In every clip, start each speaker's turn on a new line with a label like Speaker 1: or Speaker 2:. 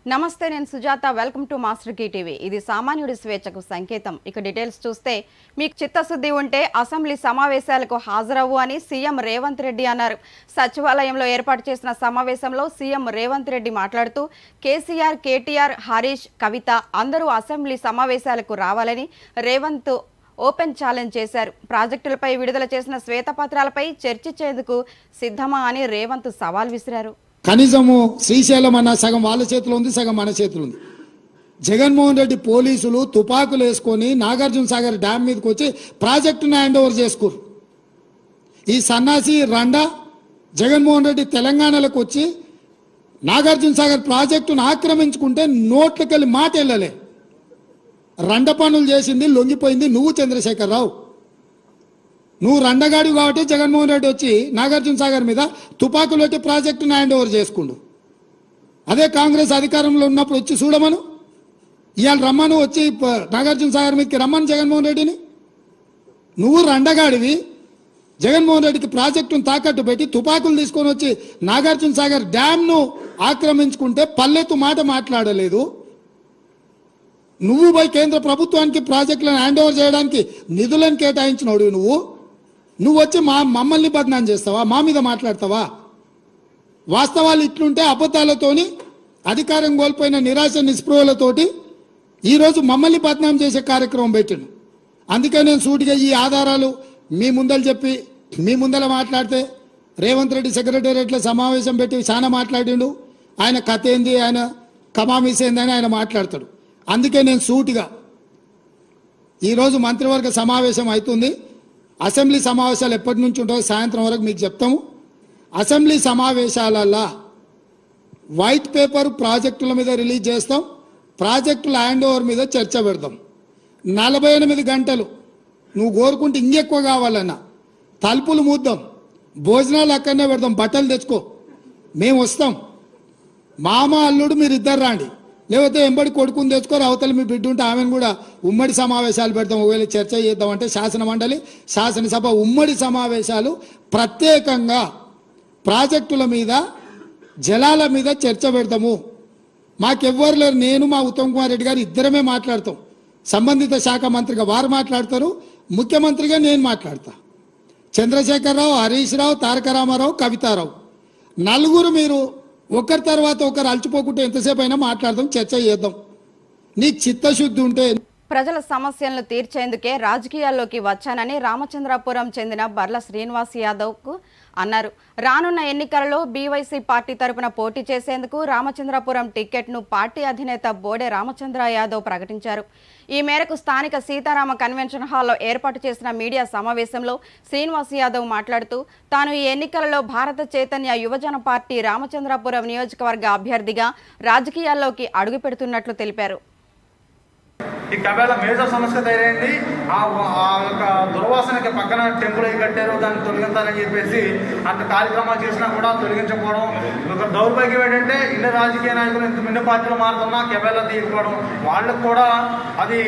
Speaker 1: నమస్తే నేను Sujatha welcome to master key TV ఇది సామాన్యుడి స్వేచ్ఛకు సంకేతం ఇక డీటెయిల్స్ చూస్తే మీకు చిత్తశుద్ధి ఉంటే అసెంబ్లీ సమావేశాలకు హాజరవ్వు అని సీఎం రేవంత్ రెడ్డి అన్నారు సచివాలయంలో ఏర్పాటు చేసిన సమావేశంలో సీఎం రేవంత్ రెడ్డి మాట్లాడుతూ కేసీఆర్ కేటీఆర్ హరీష్ కవిత అందరూ అసెంబ్లీ సమావేశాలకు రావాలని రేవంత్ ఓపెన్ ఛాలెంజ్ చేశారు ప్రాజెక్టులపై విడుదల చేసిన శ్వేతపత్రాలపై చర్చించేందుకు సిద్ధమా అని రేవంత్ సవాల్ విసిరారు
Speaker 2: కనీసము శ్రీశైలం అన్న సగం వాళ్ళ చేతిలో ఉంది సగం మన చేతిలో ఉంది జగన్మోహన్ రెడ్డి పోలీసులు తుపాకులు వేసుకొని నాగార్జున సాగర్ డ్యామ్ మీదకి వచ్చి ప్రాజెక్టును హ్యాండ్ ఓవర్ చేసుకోరు ఈ సన్నాసి రండా జగన్మోహన్ రెడ్డి తెలంగాణలోకి వచ్చి నాగార్జున సాగర్ ప్రాజెక్టును ఆక్రమించుకుంటే నోట్లకెళ్ళి మాట వెళ్ళలే రండ పనులు చేసింది లొంగిపోయింది నువ్వు చంద్రశేఖరరావు నువ్వు రండగాడు కాబట్టి జగన్మోహన్ రెడ్డి వచ్చి నాగార్జున సాగర్ మీద తుపాకులు పెట్టి ప్రాజెక్టును హ్యాండ్ ఓవర్ చేసుకుండు అదే కాంగ్రెస్ అధికారంలో ఉన్నప్పుడు వచ్చి చూడమను ఇవాళ రమ్మను వచ్చి నాగార్జున సాగర్ మీదకి రమ్మను జగన్మోహన్ రెడ్డిని నువ్వు రండగాడివి జగన్మోహన్ రెడ్డికి ప్రాజెక్టును తాకట్టు పెట్టి తుపాకులు తీసుకొని వచ్చి నాగార్జున సాగర్ డ్యామ్ను ఆక్రమించుకుంటే పల్లెత్తు మాట మాట్లాడలేదు నువ్వు పోయి కేంద్ర ప్రభుత్వానికి ప్రాజెక్టులను హ్యాండ్ ఓవర్ చేయడానికి నిధులను కేటాయించినోడు నువ్వు వచ్చి మమ్మల్ని బదనాం చేస్తావా మా మీద మాట్లాడతావా వాస్తవాలు ఇట్లుంటే అబద్ధాలతోని అధికారం కోల్పోయిన నిరాశ నిస్పృహలతోటి ఈరోజు మమ్మల్ని బదనాం చేసే కార్యక్రమం పెట్టిండు అందుకే నేను సూటిగా ఈ ఆధారాలు మీ ముందర చెప్పి మీ ముందర మాట్లాడితే రేవంత్ రెడ్డి సెక్రటేరియట్లో సమావేశం పెట్టి చాలా మాట్లాడిండు ఆయన కథ ఏంది ఆయన కమామిస్ ఏందని ఆయన మాట్లాడతాడు అందుకే నేను సూటిగా ఈరోజు మంత్రివర్గ సమావేశం అవుతుంది అసెంబ్లీ సమావేశాలు ఎప్పటి నుంచి ఉంటాయో సాయంత్రం వరకు మీకు చెప్తాము అసెంబ్లీ సమావేశాలలో వైట్ పేపర్ ప్రాజెక్టుల మీద రిలీజ్ చేస్తాం ప్రాజెక్టుల హ్యాండ్ ఓవర్ మీద చర్చ పెడతాం 48 గంటలు నువ్వు కోరుకుంటే ఇంకెక్కువ కావాలన్నా తలుపులు మూద్దాం భోజనాలు అక్కడనే పెడతాం బట్టలు తెచ్చుకో మేము వస్తాం మామ అల్లుడు మీరు ఇద్దరు రాండి లేకపోతే ఎంబడి కొడుకుని తెచ్చుకొని అవతల మీ బిడ్డ ఉంటే ఆమెను కూడా ఉమ్మడి సమావేశాలు పెడతాం ఒకవేళ చర్చ చేద్దామంటే శాసన మండలి శాసనసభ ఉమ్మడి సమావేశాలు ప్రత్యేకంగా ప్రాజెక్టుల మీద జలాల మీద చర్చ పెడతాము మాకెవ్వరు లేరు నేను మా ఉత్తమ్ కుమార్ రెడ్డి గారు ఇద్దరమే మాట్లాడతాం సంబంధిత శాఖ మంత్రిగా వారు మాట్లాడతారు ముఖ్యమంత్రిగా నేను మాట్లాడతా చంద్రశేఖరరావు హరీష్ రావు తారక రామారావు కవితారావు నలుగురు మీరు ఒకరి తర్వాత ఒకరు అలచిపోకుంటే ఎంతసేపు అయినా మాట్లాడదాం చర్చ చేద్దాం నీకు చిత్తశుద్ధి ఉంటే
Speaker 1: ప్రజల సమస్యలను తీర్చేందుకే రాజకీయాల్లోకి వచ్చానని రామచంద్రాపురం చెందిన బర్ల శ్రీనివాస్ యాదవ్కు అన్నారు రానున్న ఎన్నికలలో బీవైసీ పార్టీ తరపున పోటీ చేసేందుకు రామచంద్రాపురం టికెట్ను పార్టీ అధినేత బోడే రామచంద్ర యాదవ్ ప్రకటించారు ఈ మేరకు స్థానిక సీతారామ కన్వెన్షన్ హాల్లో ఏర్పాటు చేసిన మీడియా సమావేశంలో శ్రీనివాస్ యాదవ్ మాట్లాడుతూ తాను ఈ ఎన్నికలలో భారత చైతన్య యువజన పార్టీ రామచంద్రాపురం నియోజకవర్గ అభ్యర్థిగా రాజకీయాల్లోకి అడుగుపెడుతున్నట్లు తెలిపారు
Speaker 3: ఈ కబేళ మేజర్ సమస్య తయారైంది ఆ యొక్క దుర్వాసనకి పక్కన టెంపుల్ అయి కట్టారు దాన్ని తొలగించాలని చెప్పేసి అంత కార్యక్రమాలు చేసినా కూడా తొలగించకపోవడం ఒక దౌర్భాగ్యం ఏంటంటే ఇన్ని రాజకీయ నాయకులు ఇన్ని పార్టీలు మారుతున్నా కబేళ తీయకపోవడం వాళ్ళకు కూడా అది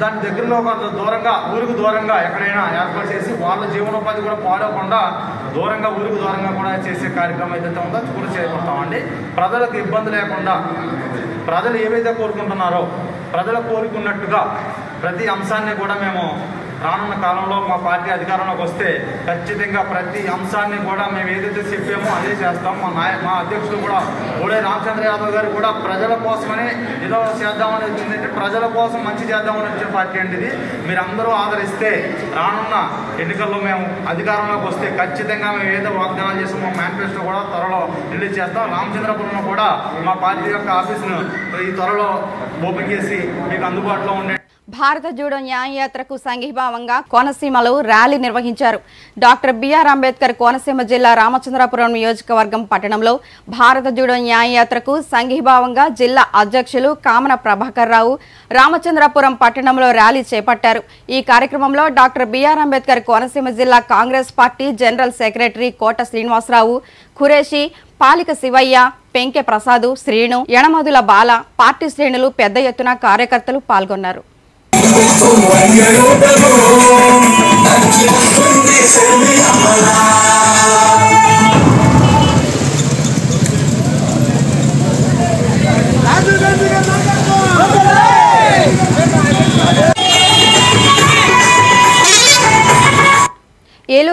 Speaker 3: దాని దగ్గరలో కొంత దూరంగా ఊరికి దూరంగా ఎక్కడైనా ఏర్పాటు చేసి వాళ్ళ జీవనోపాధి కూడా పాడవకుండా దూరంగా ఊరికి దూరంగా కూడా చేసే కార్యక్రమం ఏదైతే ఉందో కూడా చేపడతామండి ప్రజలకు ఇబ్బంది లేకుండా ప్రజలు ఏవైతే కోరుకుంటున్నారో ప్రజలు కోరుకున్నట్టుగా ప్రతి అంశాన్ని కూడా మేము రానున్న కాలంలో మా పార్టీ అధికారంలోకి వస్తే ఖచ్చితంగా ప్రతి అంశాన్ని కూడా మేము ఏదైతే చెప్పామో అదే చేస్తాం మా అధ్యక్షుడు కూడా బోడే రామచంద్ర యాదవ్ గారు కూడా ప్రజల కోసమని ఏదో చేద్దామని వచ్చిందంటే ప్రజల కోసం మంచి చేద్దామని వచ్చే పార్టీ అండి ఇది మీరందరూ ఆదరిస్తే రానున్న ఎన్నికల్లో మేము అధికారంలోకి వస్తే ఖచ్చితంగా మేము ఏదో వాగ్దానాలు చేస్తాం మా మేనిఫెస్టో కూడా త్వరలో రిలీజ్ చేస్తాం రామచంద్రపురంలో కూడా మా పార్టీ యొక్క ఆఫీసును ఈ త్వరలో ఓపెన్ చేసి మీకు అందుబాటులో ఉండే
Speaker 1: భారత జూడో న్యాయయాత్రకు సంఘీభావంగా కోనసీమలో ర్యాలీ నిర్వహించారు డాక్టర్ బిఆర్ అంబేద్కర్ కోనసీమ జిల్లా రామచంద్రాపురం నియోజకవర్గం పట్టణంలో భారత జూడో న్యాయయాత్రకు సంఘీభావంగా జిల్లా అధ్యక్షులు కామన ప్రభాకర్ రావు రామచంద్రాపురం పట్టణంలో ర్యాలీ చేపట్టారు ఈ కార్యక్రమంలో డాక్టర్ బిఆర్ అంబేద్కర్ కోనసీమ జిల్లా కాంగ్రెస్ పార్టీ జనరల్ సెక్రటరీ కోట శ్రీనివాసరావు ఖురేషి పాలిక శివయ్య పెంకె ప్రసాదు శ్రీను యనమదుల బాల పార్టీ శ్రేణులు పెద్ద ఎత్తున కార్యకర్తలు పాల్గొన్నారు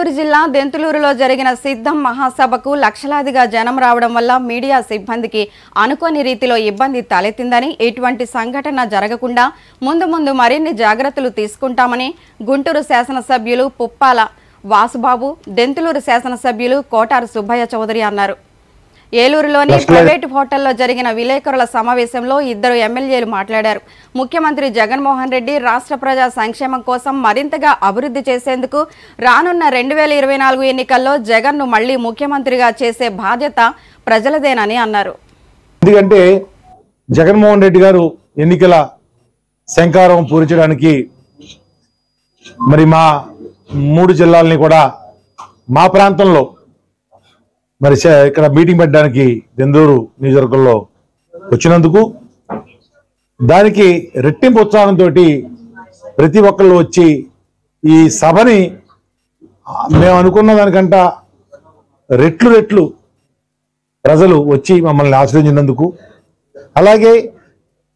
Speaker 1: ఏలూరు జిల్లా దెంతులూరులో జరిగిన సిద్ధం మహాసభకు లక్షలాదిగా జనం రావడం వల్ల మీడియా సిబ్బందికి అనుకోని రీతిలో ఇబ్బంది తలెత్తిందని, ఇటువంటి సంఘటన జరగకుండా ముందు మరిన్ని జాగ్రత్తలు తీసుకుంటామని గుంటూరు శాసనసభ్యులు పుప్పాల వాసుబాబు, దెంతులూరు శాసనసభ్యులు కోటారు సుబ్బయ్య చౌదరి అన్నారు. ఏలూరులోని ప్రైవేటు హోటల్లో జరిగిన విలేకరుల సమావేశంలో ఇద్దరు ఎమ్మెల్యేలు మాట్లాడారు. ముఖ్యమంత్రి జగన్మోహన్ రెడ్డి రాష్ట్ర ప్రజా సంక్షేమం కోసం మరింతగా అభివృద్ధి చేసేందుకు రానున్న 2024 ఎన్నికల్లో జగన్ను మళ్లీ ముఖ్యమంత్రిగా చేసే బాధ్యత ప్రజలదేనని అన్నారు.
Speaker 4: ఎందుకంటే జగన్మోహన్ రెడ్డి గారు ఎన్నికల శంకారం పూరించడానికి మరి మా 3 జిల్లాలని కూడా మా ప్రాంతంలో మరి ఇక్కడ మీటింగ్ పెట్టడానికి దెందూరు నియోజకవర్గంలో వచ్చినందుకు దానికి రెట్టింపు ఉత్సాహంతో ప్రతి ఒక్కళ్ళు వచ్చి ఈ సభని మేము అనుకున్న దానికంట రెట్లు ప్రజలు వచ్చి మమ్మల్ని ఆశ్రయించినందుకు, అలాగే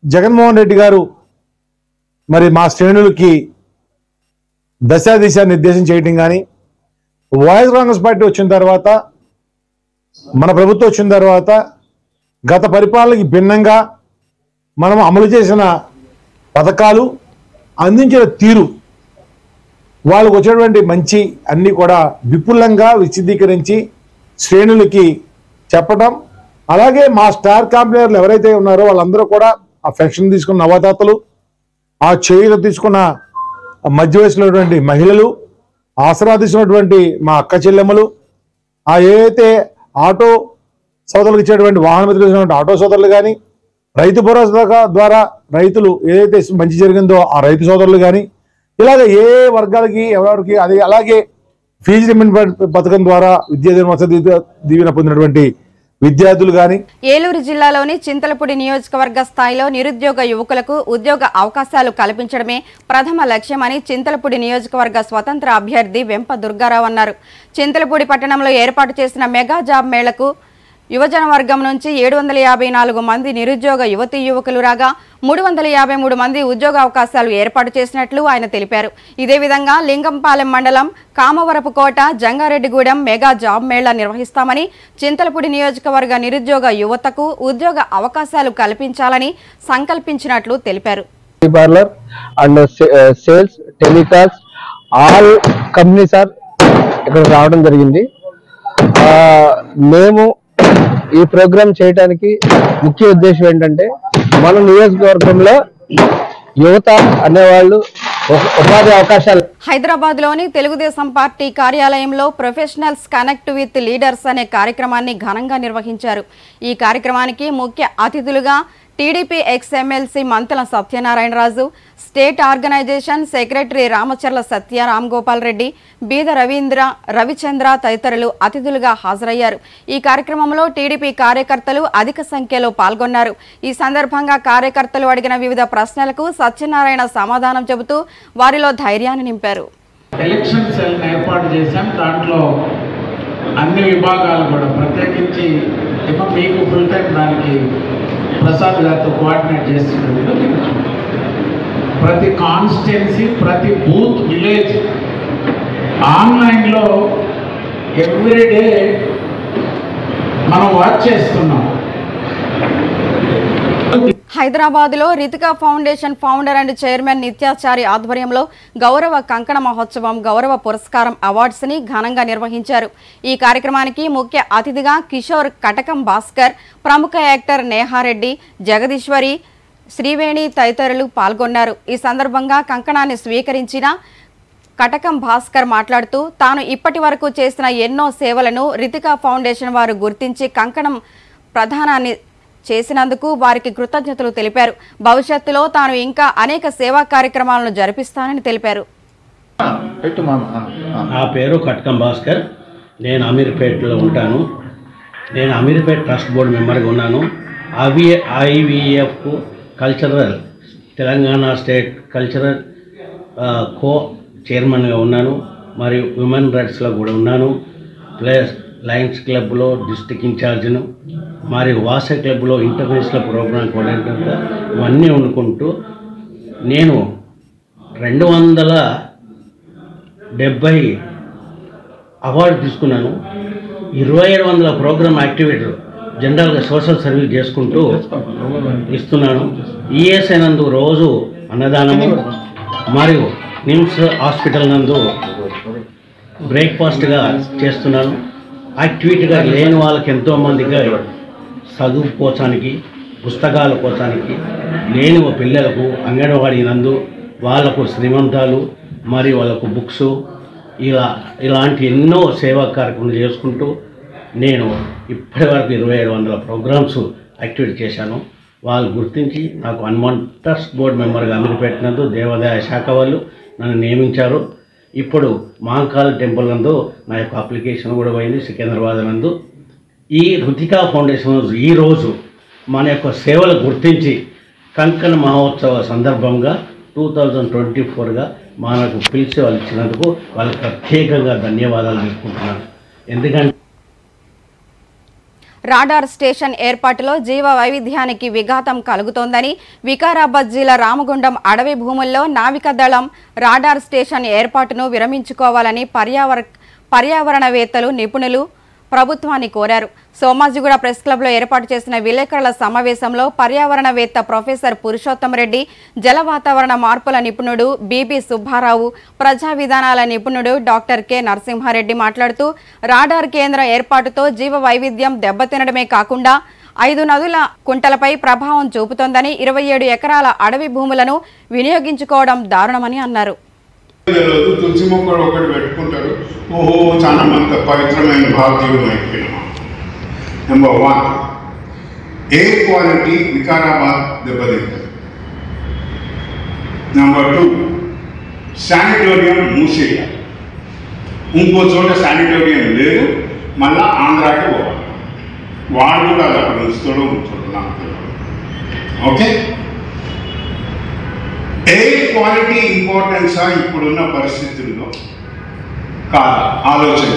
Speaker 4: జగన్మోహన్ రెడ్డి గారు మరి మా శ్రేణులకి దశా నిర్దేశం చేయటం కానీ, వైఎస్ కాంగ్రెస్ పార్టీ వచ్చిన తర్వాత మన ప్రభుత్వం వచ్చిన తర్వాత గత పరిపాలనకి భిన్నంగా మనం అమలు చేసిన పథకాలు, అందించిన తీరు, వాళ్ళకు వచ్చేటువంటి మంచి అన్నీ కూడా విపులంగా విశదీకరించి శ్రేణులకి చెప్పడం, అలాగే మా స్టార్ కాంప్లైనర్లు ఎవరైతే ఉన్నారో వాళ్ళందరూ కూడా ఆ పెన్షన్ తీసుకున్న నవదాతలు, ఆ చేయూత తీసుకున్న మధ్య వయసులో మహిళలు, ఆసరా తీసుకున్నటువంటి మా అక్క చెల్లెమ్మలు, ఆ ఏదైతే ఆటో సోదరులకు ఇచ్చేటువంటి వాహన మిత్రులు ఆటో సోదరులు కానీ, రైతు భరోసా ద్వారా రైతులు ఏదైతే మంచి జరిగిందో ఆ రైతు సోదరులు కానీ, ఇలాగ ఏ వర్గాలకి ఎవరికి అది, అలాగే ఫీజు రిమెంబర్మెంట్ పథకం ద్వారా విద్యా దీవెన పొందినటువంటి విద్యార్థులు కానీ.
Speaker 1: ఏలూరు జిల్లాలోని చింతలపూడి నియోజకవర్గ స్థాయిలో నిరుద్యోగ యువకులకు ఉద్యోగ అవకాశాలు కల్పించడమే ప్రథమ లక్ష్యమని చింతలపూడి నియోజకవర్గ స్వతంత్ర అభ్యర్థి వెంప దుర్గారావు అన్నారు. చింతలపూడి పట్టణంలో ఏర్పాటు చేసిన మెగా జాబ్ మేళకు యువజన వర్గం నుంచి 754 మంది నిరుద్యోగ యువతీ యువకులు రాగా 353 మంది ఉద్యోగ అవకాశాలు ఏర్పాటు చేసినట్లు ఆయన తెలిపారు. ఇదే విధంగా లింగంపాలెం మండలం కామవరపుకోట, జంగారెడ్డిగూడెం మెగా జాబ్ మేళా నిర్వహిస్తామని, చింతలపూడి నియోజకవర్గ నిరుద్యోగ యువతకు ఉద్యోగ అవకాశాలు కల్పించాలని సంకల్పించినట్లు తెలిపారు.
Speaker 5: సేల్స్, టెలికాల్స్ ఆల్ కంపెనీస్ ఇక్కడ రావడం జరిగింది. మేము ఈ ప్రోగ్రామ్ చేయడానికి ముఖ్య ఉద్దేశం ఏంటంటే మన నియోజకవర్గంలో యువత అనేవాళ్ళు ఉపాధి అవకాశాలు.
Speaker 1: హైదరాబాద్ లోని తెలుగుదేశం పార్టీ కార్యాలయంలో ప్రొఫెషనల్స్ కనెక్ట్ విత్ లీడర్స్ అనే కార్యక్రమాన్ని ఘనంగా నిర్వహించారు. ఈ కార్యక్రమానికి ముఖ్య అతిథులుగా TDP ex MLC Mantala Satyanarayanaraju, state organisation secretary Ramacharla Satya Ramgopal Reddy, Beeda Ravichandra తదితరులు అతిథులుగా హాజరయ్యారు. ఈ కార్యక్రమంలో టీడీపీ కార్యకర్తలు అధిక సంఖ్యలో పాల్గొన్నారు. ఈ సందర్భంగా కార్యకర్తలు అడిగిన వివిధ ప్రశ్నలకు సత్యనారాయణ సమాధానం చెబుతూ వారిలో ధైర్యాన్ని నింపారు.
Speaker 6: ఎలక్షన్ సెల్ ఏర్పాటు చేశాం. దాంట్లో అన్ని విభాగాలు కూడా ప్రత్యేకించి మీకు ఫుల్ టైం దానికి ప్రసాద్ గారితో కోఆర్డినేట్ చేస్తున్నది. ప్రతి కాన్స్టిట్యున్సీ, ప్రతి బూత్, విలేజ్ ఆన్లైన్లో ఎవ్రీడే మనం వాచ్ చేస్తున్నాం.
Speaker 1: హైదరాబాద్ లో Ritika foundation founder and chairman Nityachari ఆధ్వర్యంలో గౌరవ కంకణ మహోత్సవం, గౌరవ పురస్కారం అవార్డ్స్ ని ఘనంగా నిర్వహించారు. ఈ కార్యక్రమానికి ముఖ్య అతిథిగా కిషోర్, కటకం భాస్కర్, ప్రముఖ యాక్టర్ నేహారెడ్డి, జగదీశ్వరి, శ్రీవేణి తదితరులు పాల్గొన్నారు. ఈ సందర్భంగా కంకణాన్ని స్వీకరించిన కటకం భాస్కర్ మాట్లాడుతూ తాను ఇప్పటి వరకు చేసిన ఎన్నో సేవలను రితికా ఫౌండేషన్ వారు గుర్తించి కంకణం ప్రదానాన్ని చేసినందుకు వారికి కృతజ్ఞతలు తెలిపారు. భవిష్యత్తులో తాను ఇంకా అనేక సేవా కార్యక్రమాలను జరిపిస్తానని తెలిపారు.
Speaker 7: నా పేరు కటకం భాస్కర్. నేను అమీర్పేటలో ఉంటాను. నేను అమీర్పేట ట్రస్ట్ బోర్డు మెంబర్గా ఉన్నాను. IVF cultural Telangana state cultural co చైర్మన్గా ఉన్నాను. మరియు ఉమెన్ రైట్స్లో కూడా ఉన్నాను. ప్లస్ లయన్స్ క్లబ్లో డిస్ట్రిక్ట్ ఇన్ఛార్జ్ను, మరియు వాసే క్లబ్లో ఇంటర్నేషనల్ ప్రోగ్రామ్ కోఆర్డినేటర్గా ఇవన్నీ వండుకుంటూ నేను 270 అవార్డు తీసుకున్నాను. 2700 ప్రోగ్రామ్ యాక్టివిటీలు జనరల్గా సోషల్ సర్వీస్ చేసుకుంటూ ఇస్తున్నాను. ఈఎస్ఐ నందు రోజు అన్నదానము మరియు నిమ్స్ హాస్పిటల్ నందు బ్రేక్ఫాస్ట్గా చేస్తున్నాను. యాక్టివిటీగా లేని వాళ్ళకి ఎంతోమందిగా చదువు కోసానికి, పుస్తకాల కోసానికి, లేని పిల్లలకు అంగన్వాడీ నందు వాళ్ళకు శ్రీమంతాలు మరియు వాళ్ళకు బుక్స్ ఇలాంటి ఎన్నో సేవా కార్యక్రమాలు చేసుకుంటూ నేను ఇప్పటివరకు 2700 ప్రోగ్రామ్స్ యాక్టివేట్ చేశాను. వాళ్ళు గుర్తించి నాకు హనుమాన్ ట్రస్ట్ బోర్డు మెంబర్గా అమలుపెట్టినందుకు దేవాదాయ శాఖ వాళ్ళు నన్ను నియమించారు. ఇప్పుడు మహంకాళ టెంపుల్ నందు నా యొక్క అప్లికేషన్ కూడా పోయింది సికింద్రాబాద్ నందు. ఈ రుతికా ఫౌండేషన్ ఈరోజు మన యొక్క సేవలు గుర్తించి కంకణ మహోత్సవ సందర్భంగా 2024గా మనకు పిలిచి వాళ్ళు ఇచ్చినందుకు వాళ్ళకి ప్రత్యేకంగా ధన్యవాదాలు తెలుపుకుంటున్నాను. ఎందుకంటే
Speaker 1: రాడార్ స్టేషన్ ఏర్పాటులో జీవ వైవిధ్యానికి విఘాతం కలుగుతోందని వికారాబాద్ జిల్లా రామగుండం అడవి భూముల్లో నావికా దళం రాడార్ స్టేషన్ ఏర్పాటును విరమించుకోవాలని పర్యావరణవేత్తలు, నిపుణులు ప్రభుత్వాన్ని కోరారు. సోమాజిగూడ ప్రెస్ క్లబ్లో ఏర్పాటు చేసిన విలేకరుల సమావేశంలో పర్యావరణవేత్త ప్రొఫెసర్ పురుషోత్తం రెడ్డి, జల వాతావరణ మార్పుల నిపుణుడు బీబీ సుబ్బారావు, ప్రజా విధానాల నిపుణుడు డాక్టర్ కె నరసింహారెడ్డి మాట్లాడుతూ రాడార్ కేంద్రం ఏర్పాటుతో జీవ వైవిధ్యం దెబ్బతినడమే కాకుండా 5 నదుల కుంటలపై ప్రభావం చూపుతోందని, 27 ఎకరాల అడవి భూములను వినియోగించుకోవడం దారుణమని అన్నారు.
Speaker 8: తులసి మొక్కలు ఒకటి పెట్టుకుంటారు. ఓహో చాలా మంది పవిత్రమైన భారతీయులు అయిపోయినాం. నెంబర్ 1 ఎయిర్ క్వాలిటీ వికారాబాద్ దెబ్బతింటుంది. నెంబర్ 2 శానిటోరియం మూసేయాలి. ఇంకో చోట శానిటోరియం లేదు, మళ్ళా ఆంధ్రాకి పోవాలి. వాడు కూడా అది అక్కడ ఉంచుతాడు నాకు తెలియదు. ఓకే, ఎయిర్ క్వాలిటీ ఇంపార్టెన్సా ఇప్పుడున్న పరిస్థితుల్లో కాదు ఆలోచన.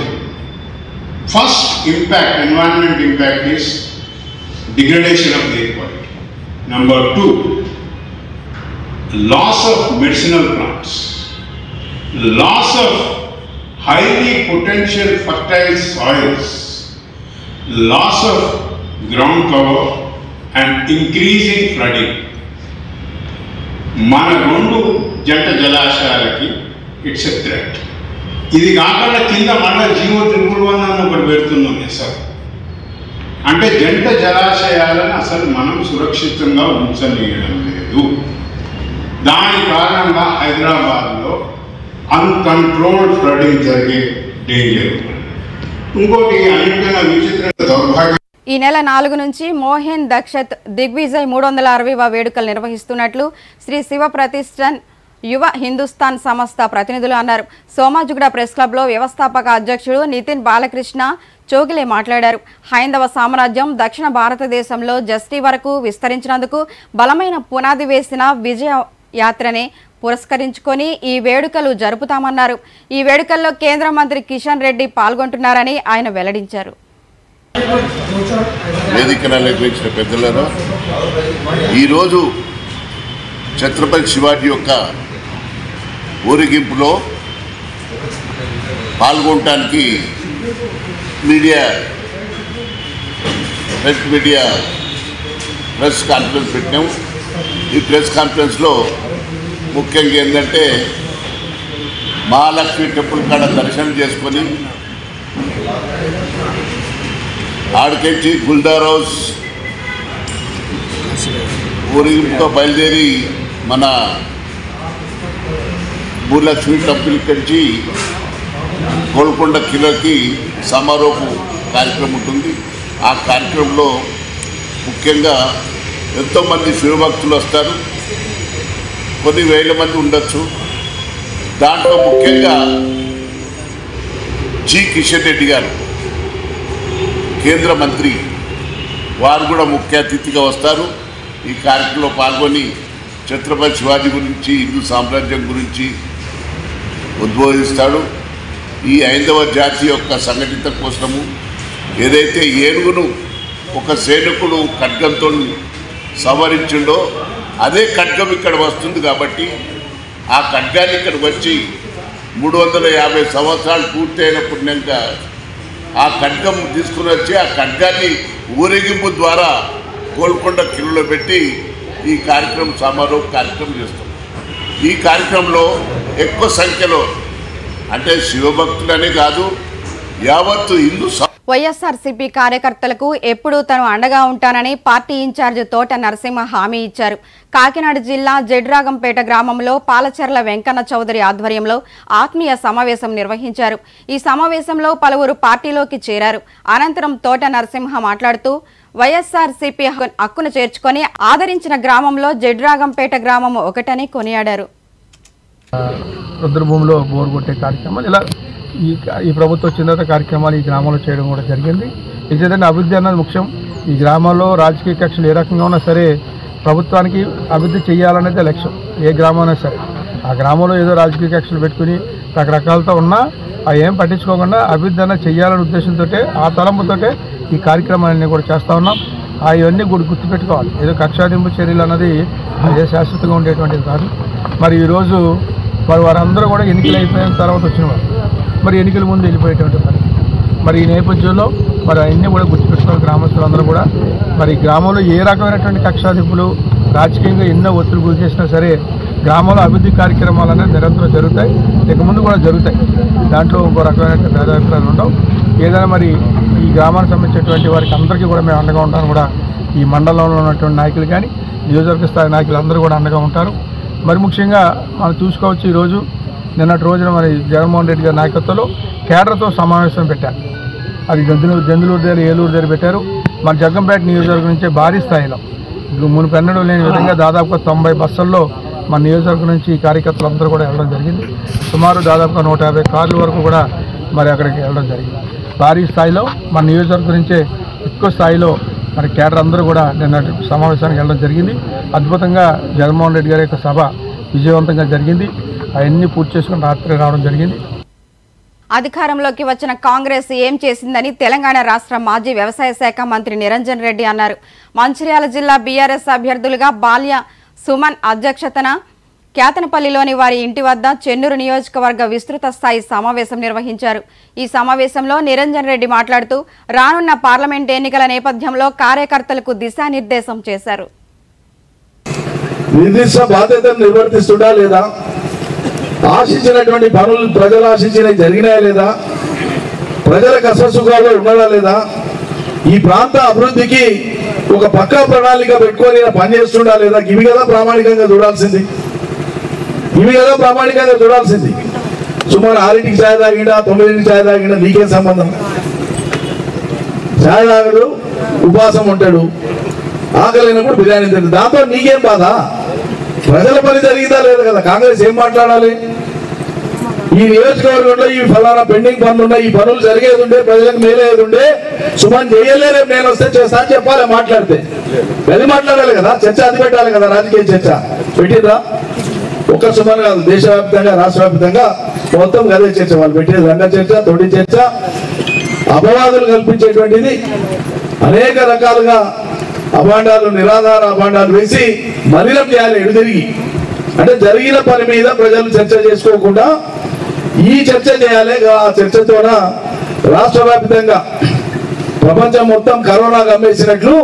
Speaker 8: First impact, environment impact is degradation of the air quality. Number 2 loss of medicinal plants, loss of highly potential fertile soils, loss of ground cover and increasing flooding. మన 2 జంట జలాశయాలకి it's a threat. ఇది కాకుండా కింద మళ్ళీ GO త్రిపురవనాన్ని ఒకటి పెడుతున్నాం sir. అంటే జంట జలాశయాలను అసలు మనం సురక్షితంగా ఉంచనీయడం లేదు. దాని కారణంగా హైదరాబాద్లో అన్కంట్రోల్డ్ ఫ్లడింగ్ జరిగే డేంజర్. ఇంకోటి అన్నిటికన్నా విచిత్ర దౌర్భాగ్యం,
Speaker 1: ఈ నెల 4 నుంచి మోహన్ దక్షత్ దిగ్విజయ్ 360వ వేడుకలు నిర్వహిస్తున్నట్లు శ్రీ శివ ప్రతిష్టన్ యువ హిందుస్థాన్ సంస్థ ప్రతినిధులు అన్నారు. సోమాజిగూడ ప్రెస్ క్లబ్లో వ్యవస్థాపక అధ్యక్షుడు నితిన్ బాలకృష్ణ చోగిలే మాట్లాడారు. హైందవ సామ్రాజ్యం దక్షిణ భారతదేశంలో జస్టి వరకు విస్తరించినందుకు బలమైన పునాది వేసిన విజయ యాత్రనే పురస్కరించుకొని ఈ వేడుకలు జరుపుతామన్నారు. ఈ వేడుకల్లో కేంద్ర మంత్రి కిషన్ రెడ్డి పాల్గొంటున్నారని ఆయన వెల్లడించారు.
Speaker 9: వేదికను అలంకరించిన పెద్దలను, ఈరోజు ఛత్రపతి శివాజీ యొక్క ఊరేగింపులో పాల్గొనడానికి ప్రెస్ కాన్ఫరెన్స్ పెట్టినాం. ఈ ప్రెస్ కాన్ఫరెన్స్లో ముఖ్యంగా ఏంటంటే మహాలక్ష్మి టెంపుల్ కాడ దర్శనం చేసుకొని ఆడికెచ్చి గుల్దార్ హౌస్ ఊరేగింపుతో బయలుదేరి మన భూలక్ష్మి టెంపుల్ నుంచి గోల్కొండ కిలోకి సమారోహ కార్యక్రమం ఉంటుంది. ఆ కార్యక్రమంలో ముఖ్యంగా ఎంతోమంది శివభక్తులు వస్తారు, కొన్ని వేల మంది ఉండొచ్చు. దాంట్లో ముఖ్యంగా జి కిషన్ రెడ్డి గారు కేంద్ర మంత్రి వారు కూడా ముఖ్య అతిథిగా వస్తారు. ఈ కార్యక్రమంలో పాల్గొని ఛత్రపతి శివాజీ గురించి, హిందూ సామ్రాజ్యం గురించి ఉద్బోధిస్తాడు. ఈ హైందవ జాతి యొక్క సంఘటిత కోసము ఏదైతే ఏనుగును ఒక సైనికుడు ఖడ్గంతో సంవరించిండో అదే ఖడ్గం ఇక్కడ వస్తుంది. కాబట్టి ఆ ఖడ్గాన్ని ఇక్కడ వచ్చి 350 సంవత్సరాలు పూర్తయిన పుణ్యంగా ఆ ఖడ్గం తీసుకుని వచ్చి ఆ ఖడ్గాన్ని ఊరేగింపు ద్వారా గోల్కొండ కిలోలో పెట్టి ఈ కార్యక్రమం సమారోహ కార్యక్రమం చేస్తాం. ఈ కార్యక్రమంలో ఎక్కువ సంఖ్యలో అంటే శివభక్తులనే కాదు యావత్తు హిందూ
Speaker 1: వైఎస్ఆర్సీపీ కార్యకర్తలకు ఎప్పుడూ తను అండగా ఉంటానని పార్టీ ఇన్ఛార్జ్ తోట నరసింహ హామీ ఇచ్చారు. కాకినాడ జిల్లా జడ్రాగంపేట గ్రామంలో పాలచెర్ల వెంకన్న చౌదరి ఆధ్వర్యంలో ఆత్మీయ సమావేశం నిర్వహించారు. ఈ సమావేశంలో పలువురు పార్టీలోకి చేరారు. అనంతరం తోట నరసింహ మాట్లాడుతూ వైఎస్ఆర్సీపీ హక్కును చేర్చుకొని ఆదరించిన గ్రామంలో జడ్రాగంపేట గ్రామం ఒకటని కొనియాడారు.
Speaker 10: రుద్రభూమిలో బోర్ కొట్టే కార్యక్రమాలు ఇలా ఈ ప్రభుత్వం వచ్చిన తర్వాత కార్యక్రమాలు ఈ గ్రామంలో చేయడం కూడా జరిగింది. నిజంగా అభివృద్ధి అన్నది ముఖ్యం. ఈ గ్రామాల్లో రాజకీయ కక్షలు ఏ రకంగా ఉన్నా సరే ప్రభుత్వానికి అభివృద్ధి చేయాలనేది లక్ష్యం. ఏ గ్రామం అయినా సరే ఆ గ్రామంలో ఏదో రాజకీయ కక్షలు పెట్టుకుని రకరకాలతో ఉన్నా అవి ఏం పట్టించుకోకుండా అభివృద్ధి అన్న చేయాలనే ఉద్దేశంతో ఆ తలంపుతో ఈ కార్యక్రమాలన్నీ కూడా చేస్తూ ఉన్నాం. అవన్నీ కూడా గుర్తుపెట్టుకోవాలి. ఏదో కక్షాదింపు చర్యలు అన్నది అదే శాశ్వతంగా ఉండేటువంటిది కాదు. మరి ఈరోజు వారందరూ కూడా ఎన్నికలు అయిపోయిన తర్వాత వచ్చిన వారు మరి ఎన్నికల ముందు వెళ్ళిపోయేటువంటి పరిస్థితి. మరి ఈ నేపథ్యంలో మరి అవన్నీ కూడా గుర్తుపెట్టుకోవాలి గ్రామస్తులందరూ కూడా. మరి గ్రామంలో ఏ రకమైనటువంటి కక్షాదింపులు రాజకీయంగా ఎన్నో ఒత్తిడి గురి చేసినా సరే గ్రామంలో అభివృద్ధి కార్యక్రమాలు అనేది నిరంతరం జరుగుతాయి, ఇక ముందు కూడా జరుగుతాయి. దాంట్లో ఇంకో రకమైనటువంటి భేదాభిప్రాయాలు ఉండవు. ఏదైనా మరి ఈ గ్రామానికి సంబంధించినటువంటి వారికి అందరికీ కూడా మేము అండగా ఉంటాను కూడా ఈ మండలంలో ఉన్నటువంటి నాయకులు కానీ నియోజకవర్గ స్థాయి నాయకులు అందరూ కూడా అండగా ఉంటారు. మరి ముఖ్యంగా మనం చూసుకోవచ్చు ఈరోజు నిన్నటి రోజున మరి జగన్మోహన్ రెడ్డి గారి నాయకత్వంలో కేడర్తో సమావేశం పెట్టారు. అది జందులూరు దగ్గర ఏలూరు దగ్గర పెట్టారు. మన జగ్గంపేట నియోజకవర్గం నుంచే భారీ స్థాయిలో మునుపెన్నడూ లేని విధంగా దాదాపుగా 90 బస్సుల్లో మన నియోజకవర్గం నుంచి ఈ కార్యకర్తలందరూ కూడా వెళ్ళడం జరిగింది. సుమారు దాదాపుగా 150 కార్ల వరకు కూడా మరి అక్కడికి వెళ్ళడం జరిగింది. భారీ స్థాయిలో మన నియోజకవర్గం నుంచే ఎక్కువ స్థాయిలో మరి కేడర్ అందరూ కూడా నిన్న సమావేశానికి వెళ్ళడం జరిగింది. అద్భుతంగా జగన్మోహన్ రెడ్డి గారి యొక్క సభ విజయవంతంగా జరిగింది. అవన్నీ పూర్తి చేసుకుని రాత్రి రావడం జరిగింది.
Speaker 1: అధికారంలోకి వచ్చిన కాంగ్రెస్ ఏం చేసిందని తెలంగాణ రాష్ట్ర మాజీ వ్యవసాయ శాఖ మంత్రి నిరంజన్ రెడ్డి అన్నారు. మంచిర్యాల జిల్లా బీఆర్ఎస్ అభ్యర్థులుగా బాల్య సుమన్ అధ్యక్షతన కేతనపల్లిలోని వారి ఇంటి వద్ద చెన్నూరు నియోజకవర్గ విస్తృత స్థాయి సమావేశం నిర్వహించారు. ఈ సమావేశంలో నిరంజన్ రెడ్డి మాట్లాడుతూ రానున్న పార్లమెంట్ ఎన్నికల నేపథ్యంలో కార్యకర్తలకు దిశానిర్దేశం చేశారు.
Speaker 11: నిర్దిష్ట బాధ్యతను నిర్వర్తిస్తుందా లేదా, ఆశించినటువంటి పనులు ప్రజలు ఆశించినవి జరిగినాయా లేదా, ప్రజల కష్టసుఖాల్లో ఉన్నాడా లేదా, ఈ ప్రాంత అభివృద్ధికి ఒక పక్కా ప్రణాళిక పెట్టుకొని పనిచేస్తుండా లేదా, ఇవి కదా ప్రామాణికంగా చూడాల్సింది. సుమారు 6ంటికి ఛాయ్ తాగిండా 9ంటికి ఛాయ్ తాగిండా నీకేం సంబంధం? ఛాయ్ తాగడు, ఉపవాసం ఉంటాడు, ఆకలినప్పుడు బిర్యానీ తింటాడు, దాంతో నీకేం బాధ? ప్రజల పని జరిగిందా లేదు కదా. కాంగ్రెస్ ఏం మాట్లాడాలి? ఈ నియోజకవర్గంలో ఈ ఫలానా పెండింగ్ పనులు ఉన్నాయి, ఈ పనులు జరిగేది ఉండే, ప్రజలకు మేలేది ఉండే, సుమన్ చేయలే, రేపు నేను వస్తే చేస్తా అని చెప్పాలి. మాట్లాడితే అది మాట్లాడాలి కదా, చర్చ అది పెట్టాలి కదా, రాజకీయ చర్చ పెట్టిందా? ఒక్క సుమన్ కాదు, దేశవ్యాప్తంగా రాష్ట్ర వ్యాప్తంగా మొత్తం అదే చర్చ. వాళ్ళు పెట్టేది రంగ చర్చ, తొడి చర్చ, అపవాదులు కల్పించేటువంటిది. అనేక రకాలుగా అభాండాలు, నిరాధార అభాండాలు వేసి మలినం చేయాలి ఎడుదిరిగి. అంటే జరిగిన పని మీద ప్రజలు చర్చ చేసుకోకుండా ఈ చర్చ చేయాలి. ఆ చర్చతోన రాష్ట్ర వ్యాప్తంగా ప్రపంచం మొత్తం కరోనా గమ్మేసినట్లు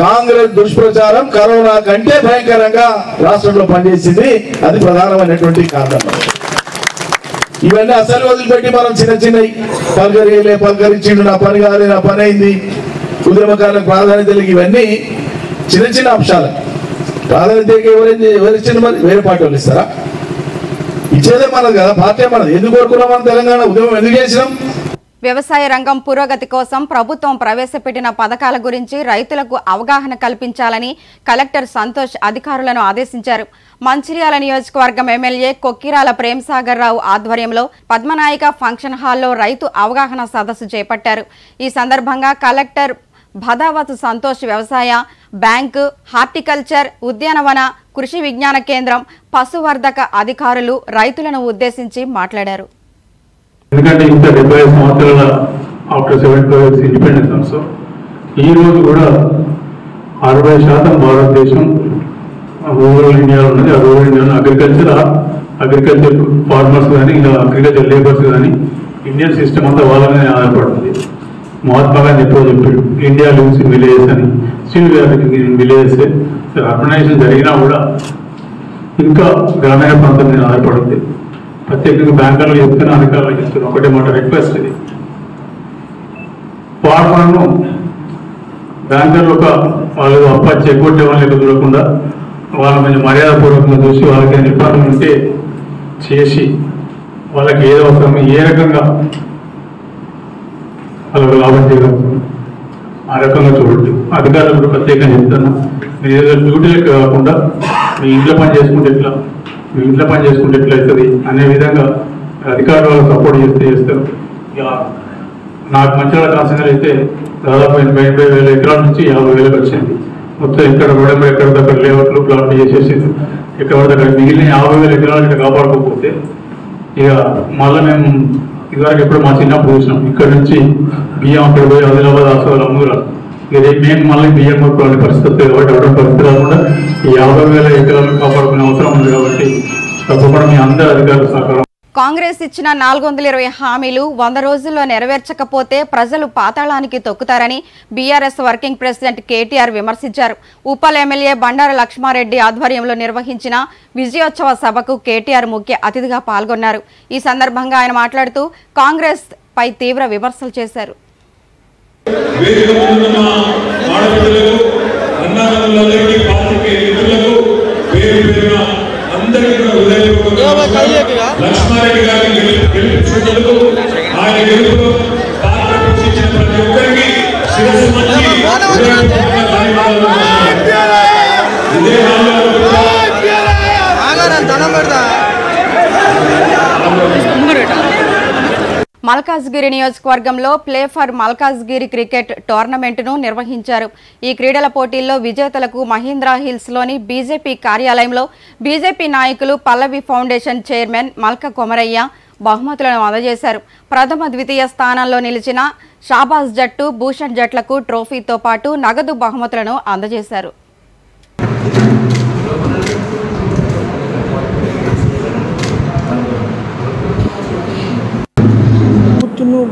Speaker 11: కాంగ్రెస్ దుష్ప్రచారం కరోనా కంటే భయంకరంగా రాష్ట్రంలో పనిచేసింది. అది ప్రధానమైనటువంటి కారణం. ఇవన్నీ అసలు వదిలిపెట్టి మనం చిన్న చిన్నవి పలకరించిండు, నా పని కాదు, నా పని అయింది, ఉద్యమకారులకు ప్రాధాన్యత, ఇవన్నీ చిన్న చిన్న అంశాలు. ప్రాధాన్యత ఎవరిచ్చింది? మరి వేరే పార్టీ వాళ్ళు ఇస్తారా? ఇచ్చేదే మనది కదా, పార్టీ మనది. ఎందుకు కోరుకున్నాం మనం? తెలంగాణ ఉద్యమం ఎందుకు చేసినాం?
Speaker 1: వ్యవసాయ రంగం పురోగతి కోసం ప్రభుత్వం ప్రవేశపెట్టిన పథకాల గురించి రైతులకు అవగాహన కల్పించాలని కలెక్టర్ సంతోష్ అధికారులను ఆదేశించారు. మంచిర్యాల నియోజకవర్గం ఎమ్మెల్యే కొక్కిరాల ప్రేమ్సాగర్ రావు ఆధ్వర్యంలో పద్మనాయక ఫంక్షన్ హాల్లో రైతు అవగాహన సదస్సు చేపట్టారు. ఈ సందర్భంగా కలెక్టర్ భదావతు సంతోష్ వ్యవసాయ, బ్యాంకు, హార్టికల్చర్, ఉద్యానవన, కృషి విజ్ఞాన కేంద్రం, పశువర్ధక అధికారులు రైతులను ఉద్దేశించి మాట్లాడారు.
Speaker 12: ఎందుకంటే ఇంత 75 సంవత్సరాల ఆఫ్టర్ 75 years ఇండిపెండెన్స్ ఆల్సో ఈ రోజు కూడా 60% భారతదేశం రూరల్ ఇండియాలో ఉన్నది. ఆ రూరల్ ఇండియాలో అగ్రికల్చర్ అగ్రికల్చర్ ఫార్మర్స్ కానీ ఇలా అగ్రికల్చర్ లేబర్స్ కానీ ఇండియన్ సిస్టమ్ అంతా వాళ్ళ మీద ఆధారపడుతుంది. మహాత్మా గాంధీ ఎప్పుడో చెప్పాడు, ఇండియా లివ్స్ ఇన్ విలేజెస్ అని. స్టిల్ విలేజెస్ అర్బనైజేషన్ జరిగినా కూడా ఇంకా గ్రామీణ ప్రాంతం మీద ఆధారపడుతుంది. ప్రత్యేకంగా బ్యాంకర్లు చెప్తున్నా, అధికారులు చెప్తున్నా ఒకటే మాట రిక్వెస్ట్, ఇది ఫార్మర్ను బ్యాంకర్లు వాళ్ళు అప్పచ్చి ఎగ్గొట్టే వాళ్ళని చూడకుండా వాళ్ళ కొంచెం మర్యాదపూర్వకంగా చూసి వాళ్ళకి ఇబ్బందులు ఉంటే చేసి వాళ్ళకి ఏదో అవసరం ఏ రకంగా వాళ్ళకు లాభం చేయగలుగుతుంది ఆ రకంగా చూడండి. అధికారులు కూడా ప్రత్యేకంగా చెప్తున్నా, మీరు ఏదో డ్యూటీలకు కాకుండా మీ ఇంట్లో పని చేసుకుంటే ఎట్లా అవుతుంది అనే విధంగా అధికారులు వాళ్ళు సపోర్ట్ చేస్తారు. ఇక నాకు మంచిగా కాన్సెంట్రేట్ అయితే దాదాపు 80,000 ఎకరాల నుంచి 50,000 వచ్చింది. మొత్తం ఎక్కడ కూడా ఎక్కడ దగ్గర లేఅవుట్లు ప్లాట్లు చేసేసి ఎక్కడ దగ్గర మిగిలిన 50,000 ఎకరాలు ఇక్కడ కాపాడుకోకపోతే ఇక మళ్ళీ మేము ఇదివరకు ఎప్పుడు మా చిన్నప్పుడు చూసినాం, ఇక్కడ నుంచి బియ్యం అక్కడ పోయి ఆదిలాబాద్ ఆసవాళ్ళు అమ్మురాలు. ఇక రేపు మేము మళ్ళీ బియ్యం కొట్టుకోవాలని పరిస్థితి కాబట్టి ఎవరి పరిస్థితి రాకుండా ఈ 50,000 ఎకరాలను కాపాడుకునే అవసరం ఉంది. కాబట్టి తప్పకుండా మీ అందరి అధికారులు సహకారం.
Speaker 1: కాంగ్రెస్ ఇచ్చిన 420 హామీలు 100 రోజుల్లో నెరవేర్చకపోతే ప్రజలు పాతాళానికి తొక్కుతారని బీఆర్ఎస్ వర్కింగ్ ప్రెసిడెంట్ కేటీఆర్ విమర్శించారు. ఉప్పల్ ఎమ్మెల్యే బండారు లక్ష్మారెడ్డి ఆధ్వర్యంలో నిర్వహించిన విజయోత్సవ సభకు కేటీఆర్ ముఖ్య అతిథిగా పాల్గొన్నారు. ఈ సందర్భంగా ఆయన మాట్లాడుతూ కాంగ్రెస్ పై తీవ్ర విమర్శలు చేశారు.
Speaker 13: లక్ష్మారెడ్డి గారిని గెలిపించినందుకు ఆయన గెలుపులో పాత్ర పోషించిన ప్రతి ఒక్కరికి శిరస్సు వంచి
Speaker 1: మల్కాజ్గిరి నియోజకవర్గంలో ప్లే ఫర్ మల్కాజ్గిరి క్రికెట్ టోర్నమెంటును నిర్వహించారు. ఈ క్రీడల పోటీల్లో విజేతలకు మహీంద్రా హిల్స్లోని బీజేపీ కార్యాలయంలో బీజేపీ నాయకులు పల్లవి ఫౌండేషన్ చైర్మన్ మల్క కొమరయ్య బహుమతులను అందజేశారు. ప్రథమ ద్వితీయ స్థానంలో నిలిచిన షాబాజ్ జట్టు, భూషణ్ జట్లకు ట్రోఫీతో పాటు నగదు బహుమతులను అందజేశారు.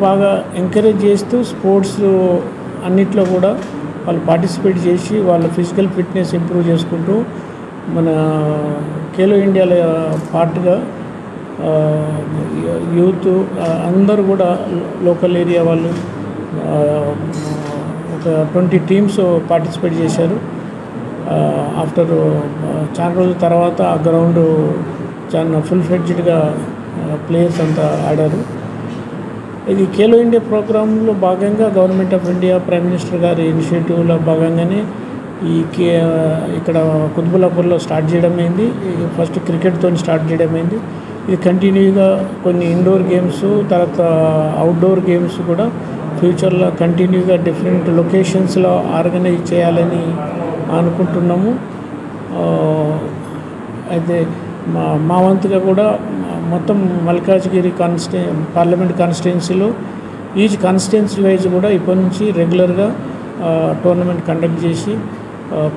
Speaker 14: బాగా ఎంకరేజ్ చేస్తూ స్పోర్ట్స్ అన్నిట్లో కూడా వాళ్ళు పార్టిసిపేట్ చేసి వాళ్ళ ఫిజికల్ ఫిట్నెస్ ఇంప్రూవ్ చేసుకుంటూ మన ఖేలో ఇండియాలో పార్ట్గా యూత్ అందరూ కూడా లోకల్ ఏరియా వాళ్ళు ఒక 20 టీమ్స్ పార్టిసిపేట్ చేశారు. ఆఫ్టర్ చాలా రోజుల తర్వాత ఆ గ్రౌండ్ చాలా ఫుల్ ఫ్లెడ్జ్డ్గా ప్లేయర్స్ అంతా ఆడారు. ఇది ఖేలో ఇండియా ప్రోగ్రాంలో భాగంగా government of India prime minister గారి ఇనిషియేటివ్లో భాగంగానే ఇక్కడ కుత్బుల్లాపూర్లో స్టార్ట్ చేయడం అయింది. ఫస్ట్ క్రికెట్తో స్టార్ట్ చేయడం అయింది. ఇది కంటిన్యూగా కొన్ని ఇండోర్ గేమ్స్ తర్వాత అవుట్డోర్ గేమ్స్ కూడా ఫ్యూచర్లో కంటిన్యూగా డిఫరెంట్ లొకేషన్స్లో ఆర్గనైజ్ చేయాలని అనుకుంటున్నాము. అయితే మా వంతుగా కూడా మొత్తం మల్కాజ్గిరి పార్లమెంట్ కాన్స్టిట్యున్సీలో ఈచ్ కాన్స్టిట్యున్సీ వైజ్ కూడా ఇప్పటి నుంచి రెగ్యులర్గా టోర్నమెంట్ కండక్ట్ చేసి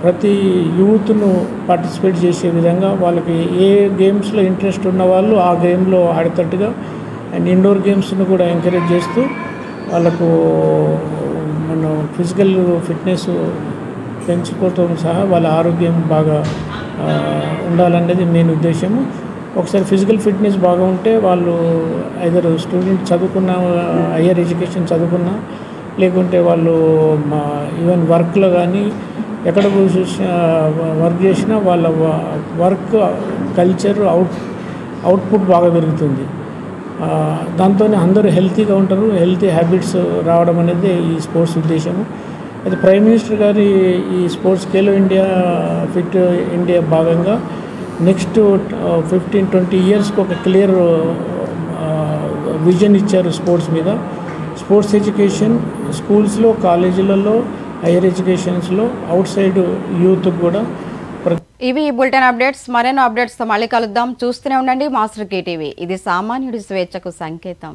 Speaker 14: ప్రతి యూత్ను పార్టిసిపేట్ చేసే విధంగా వాళ్ళకి ఏ గేమ్స్లో ఇంట్రెస్ట్ ఉన్న వాళ్ళు ఆ గేమ్లో ఆడేటట్టుగా అండ్ ఇండోర్ గేమ్స్ను కూడా ఎంకరేజ్ చేస్తూ వాళ్ళకు మన ఫిజికల్ ఫిట్నెస్ పెంచుకోవటం సహా వాళ్ళ ఆరోగ్యం బాగా ఉండాలనేది మెయిన్ ఉద్దేశము. ఒకసారి ఫిజికల్ ఫిట్నెస్ బాగా ఉంటే వాళ్ళు ఐదర్ స్టూడెంట్ చదువుకున్న హయ్యర్ ఎడ్యుకేషన్ చదువుకున్నా లేకుంటే వాళ్ళు ఈవెన్ వర్క్లో కానీ ఎక్కడ వర్క్ చేసినా వాళ్ళ వర్క్ కల్చర్ అవుట్పుట్ బాగా పెరుగుతుంది. దాంతో అందరూ హెల్తీగా ఉంటారు. హెల్తీ హ్యాబిట్స్ రావడం అనేది ఈ స్పోర్ట్స్ ఉద్దేశము. అయితే ప్రైమ్ మినిస్టర్ గారి ఈ sports Khelo India fit India భాగంగా నెక్స్ట్ 15-20 ఇయర్స్కి ఒక క్లియర్ విజన్ ఇచ్చారు స్పోర్ట్స్ మీద. స్పోర్ట్స్ ఎడ్యుకేషన్ స్కూల్స్లో, కాలేజీలలో, హైయర్ ఎడ్యుకేషన్స్లో, అవుట్ సైడ్ యూత్ కూడా.
Speaker 1: ఇవి బులెటిన్ అప్డేట్స్. మరెన్నో అప్డేట్స్తో మళ్ళీ కలుద్దాం. చూస్తూనే ఉండండి మాస్టర్ టీవీ. ఇది సామాన్యుడి స్వేచ్ఛకు సంకేతం.